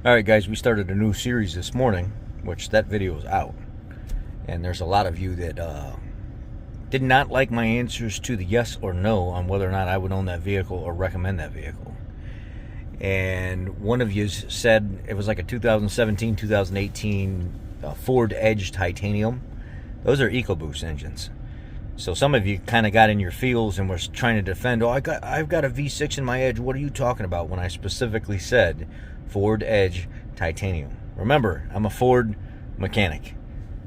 Alright guys, we started a new series this morning, which that video is out. And there's a lot of you that did not like my answers to the yes or no on whether or not I would own that vehicle or recommend that vehicle. And one of you said it was like a 2017, 2018 Ford Edge Titanium. Those are EcoBoost engines. So some of you kind of got in your feels and was trying to defend, I've got a V6 in my Edge. What are you talking about? When I specifically said Ford Edge Titanium. Remember, I'm a Ford mechanic.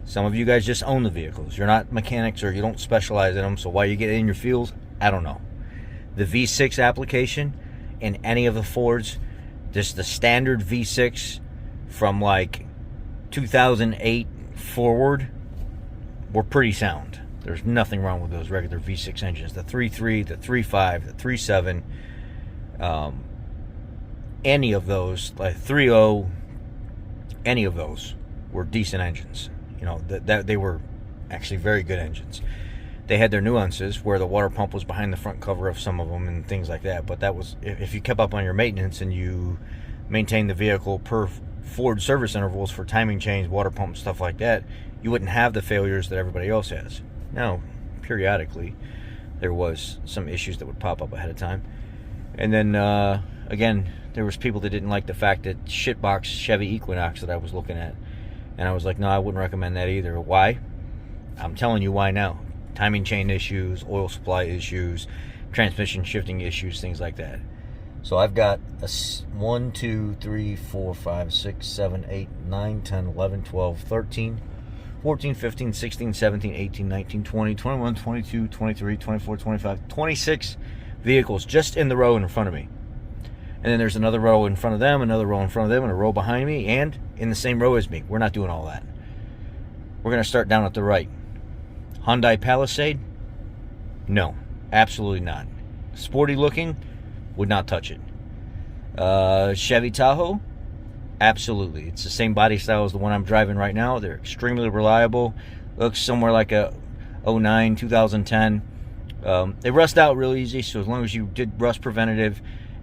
Some of you guys just own the vehicles. You're not mechanics or you don't specialize in them, so why you get in your feels, I don't know. The V6 application in any of the Fords, just the standard V6 from like 2008 forward, were pretty sound. There's nothing wrong with those regular V6 engines. The 3.3, the 3.5, the 3.7, any of those, like 3.0, any of those were decent engines. You know, that they were actually very good engines. They had their nuances where the water pump was behind the front cover of some of them and things like that. But that was, if you kept up on your maintenance and you maintained the vehicle per Ford service intervals for timing chains, water pump, stuff like that, you wouldn't have the failures that everybody else has. Now, periodically, there was some issues that would pop up ahead of time. And then, again, there was people that didn't like the fact that shitbox Chevy Equinox that I was looking at. And I was like, no, I wouldn't recommend that either. Why? I'm telling you why now. Timing chain issues, oil supply issues, transmission shifting issues, things like that. So I've got a 1, 2, 3, 4, 5, 6, 7, 8, 9, 10, 11, 12, 13, 14, 15, 16, 17, 18, 19, 20, 21, 22, 23, 24, 25, 26 vehicles just in the row in front of me. And then there's another row in front of them, another row in front of them, and a row behind me, and in the same row as me. We're not doing all that. We're going to start down at the right. Hyundai Palisade? No, absolutely not. Sporty looking? Would not touch it. Chevy Tahoe? Absolutely. It's the same body style as the one I'm driving right now. They're extremely reliable. Looks somewhere like a 09, 2010. They rust out real easy, so as long as you did rust preventative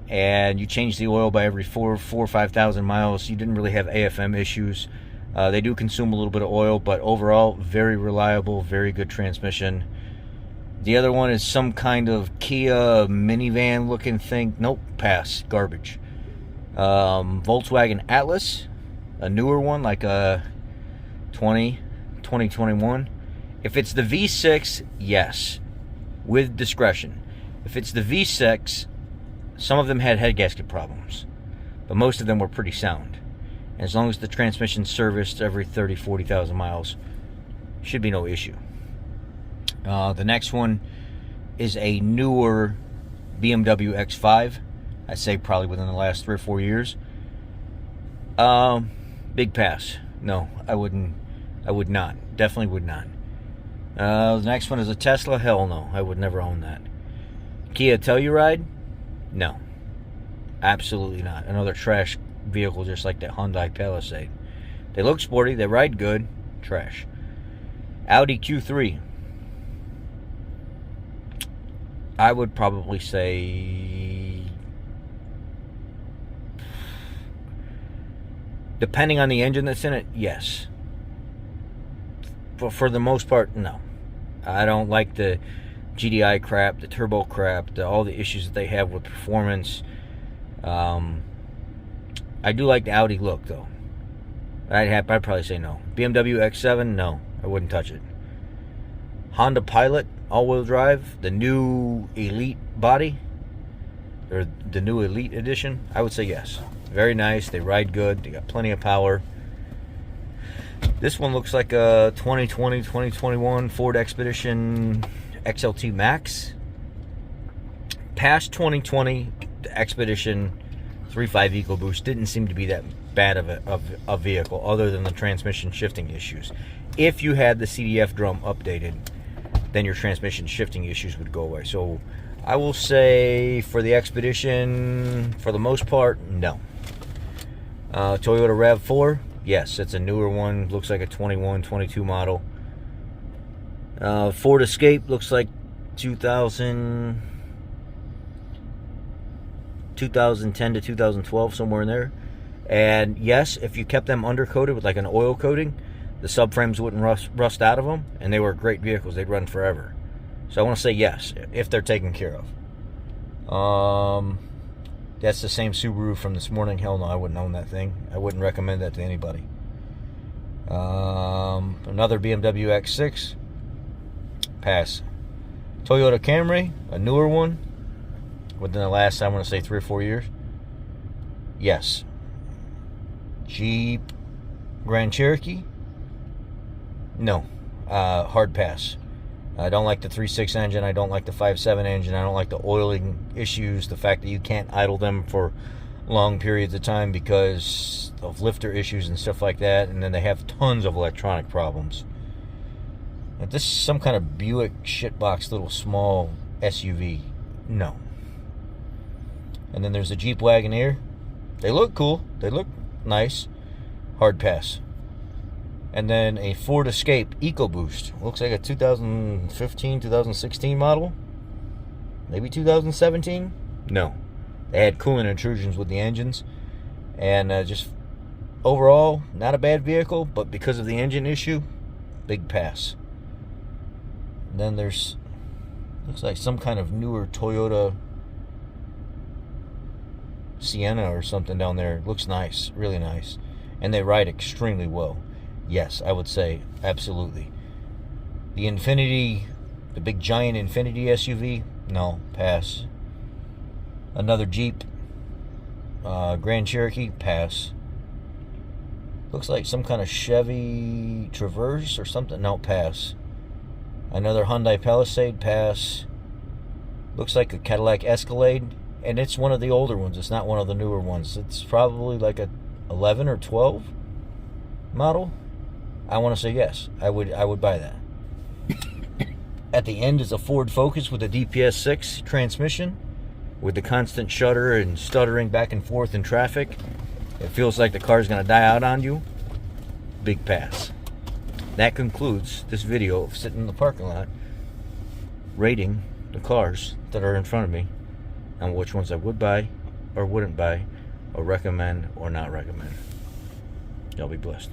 and you change the oil by every 4 or 5,000 miles, you didn't really have AFM issues. They do consume a little bit of oil, but overall, very reliable, very good transmission. The other one is some kind of Kia minivan looking thing. Nope, pass, garbage. Volkswagen Atlas, a newer one, like a 2021. If it's the V6, yes, with discretion. If it's the V6, some of them had head gasket problems, but most of them were pretty sound. And as long as the transmission's serviced every 30, 40,000 miles, should be no issue. The next one is a newer BMW X5. I'd say probably within the last 3 or 4 years. Big pass. No, I would not. Definitely would not. The next one is a Tesla. Hell no, I would never own that. Kia Telluride? No, absolutely not. Another trash vehicle just like that Hyundai Palisade. They look sporty, they ride good, trash. Audi Q3. I would probably say, depending on the engine that's in it, yes. But for the most part, no. I don't like the GDI crap, the turbo crap, all the issues that they have with performance. I do like the Audi look, though. I'd probably say no. BMW X7, no. I wouldn't touch it. Honda Pilot, all-wheel drive, the new Elite body, or the new Elite edition, I would say yes. Very nice. They ride good. They got plenty of power. This one looks like a 2020, 2021 Ford Expedition XLT Max. Past 2020, the Expedition 3.5 EcoBoost didn't seem to be that bad of a vehicle, other than the transmission shifting issues. If you had the CDF drum updated, then your transmission shifting issues would go away. So I will say for the Expedition, for the most part, no. Toyota RAV4, yes, it's a newer one. Looks like a 21, 22 model. Ford Escape looks like 2010 to 2012, somewhere in there. And yes, if you kept them undercoated with like an oil coating, the subframes wouldn't rust out of them, and they were great vehicles. They'd run forever. So I want to say yes, if they're taken care of. That's the same Subaru from this morning. Hell no, I wouldn't own that thing. I wouldn't recommend that to anybody. Another BMW X6. Pass. Toyota Camry, a newer one, within the last, I want to say, 3 or 4 years. Yes. Jeep Grand Cherokee. No. Hard pass. I don't like the 3.6 engine. I don't like the 5.7 engine. I don't like the oiling issues. The fact that you can't idle them for long periods of time because of lifter issues and stuff like that. And then they have tons of electronic problems. If this is some kind of Buick shitbox little small SUV, no. And then there's a Jeep Wagoneer. They look cool. They look nice. Hard pass. And then a Ford Escape EcoBoost. Looks like a 2015, 2016 model. Maybe 2017? No. They had coolant intrusions with the engines. And just overall, not a bad vehicle, but because of the engine issue, big pass. And then there's, looks like some kind of newer Toyota Sienna or something down there. Looks nice, really nice. And they ride extremely well. Yes, I would say absolutely. The Infinity, the big giant Infinity SUV, no, pass. Another Jeep Grand Cherokee, pass. Looks like some kind of Chevy Traverse or something, no, pass. Another Hyundai Palisade, pass. Looks like a Cadillac Escalade, and it's one of the older ones. It's not one of the newer ones. It's probably like a 11 or 12 model. I want to say yes. I would buy that. At the end is a Ford Focus with a DPS-6 transmission with the constant shudder and stuttering back and forth in traffic. It feels like the car's going to die out on you. Big pass. That concludes this video of sitting in the parking lot rating the cars that are in front of me and which ones I would buy or wouldn't buy or recommend or not recommend. Y'all be blessed.